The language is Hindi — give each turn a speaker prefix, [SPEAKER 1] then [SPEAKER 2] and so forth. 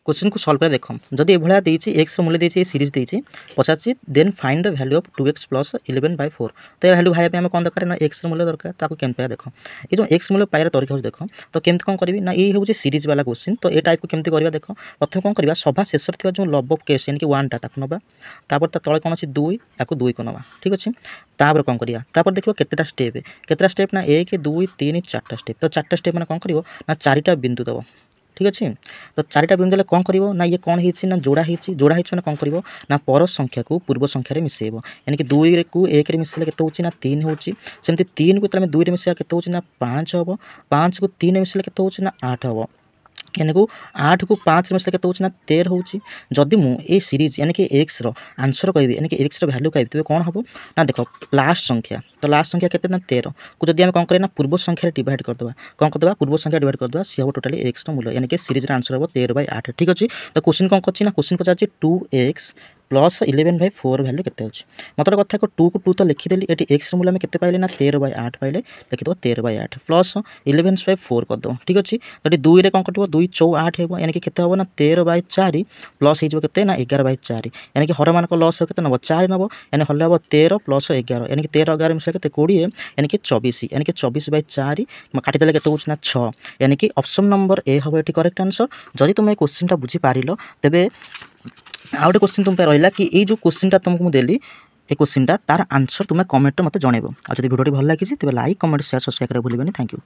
[SPEAKER 1] क्वेश्चन को सॉल्व कर देख जदि एभलिया देछि x मूल्य देछि सीरीज देछि पचाछि then find the value of 2x plus 11/4 तो ये वैल्यू भाई आम कौन दरकार ना x मूल्य दरकार ताको केम पाया देख ये जो x मूल्य पाइर तरीका हो देख तो केमती कौन करी ना ये हूँ सीरीज वाला क्वेश्चन तो ये टाइप को केमती करवा देख प्रथम कौन करवा सभा शेष जो लब ऑफ केस यानी कि 1 टा नवा तापर तले कौन अच्छी 2 या 2 को नवा ठीक अच्छे तापर कौन करिया तापर देखियो केतेटा स्टेप ना 1 2 3 4टा स्टेप तो 4टा स्टेप माने कौन करिवो ना 4टा बिंदु दबो ठीक अच्छे तो 4टा बिंदु देले कौन करिवो ना ये कौन हिची ना जोड़ा हिची माने कौन करिवो ना पर संख्या को पूर्व संख्या रे मिसेबो यानी कि 2 को 1 रे मिसले केते होची ना 3 होची सेमति 3 को तले 2 रे मिसले केते होची ना 5 हबो 5 को 3 रे मिसले केते होची ना 8 हबो यानी को 8 को 5 मिसले केते होची ना 13 होची जदि मु ए सीरीज यानी कि x रो आंसर कहबी यानी कि x रो वैल्यू कहबी तबे कोन हबो ना देखो लास्ट संख्या केते ना 13 को जदि हम कोन करे ना पूर्व संख्या रे डिवाइड कर देबा कोन कर देबा पूर्व संख्या डिवाइड कर देबा सी हबो टोटली x रो मूल्य यानी कि सीरीज रो आंसर हबो 13/8 ठीक अछि तो क्वेश्चन कोन करछि ना क्वेश्चन पचाछि 2x प्लस 11/4 वैल्यू केते अछि मतलब कथा को 2 को 2 तो लिखि देली एटी x रो मूल्य में केते पाइले ना 13/8 पाइले लिखि दो 13/8 प्लस 11/4 कर दो ठीक अछि तो 2 रे कोन कटबो 2 4 8 हेबो यानी कि केते हबो ना 13/4 प्लस हे जो केते ना 11/4 यानी कि हर मान को लॉस हो केते नबो 4 नबो यानी हल्ला हबो 13 प्लस 11 यानी कि 13 11 मिसे केते 20 यानी कि 24 यानी कि 24/4 काटी देले केते होछ ना 6 यानी कि ऑप्शन नंबर ए हबो एटी करेक्ट आंसर जदि तुम ए क्वेश्चन ता बुझी पारिलो तबे आउट क्वेश्चन तुम पे रहिला कि ये जो क्वेश्चन ता तुमको देली ए क्वेश्चन ता तार आंसर तुम कमेंट मते जणेबो आ जदि वीडियो भल लागिछि तबे लाइक कमेंट शेयर सब्सक्राइब करे भूलिबेनी थैंक यू।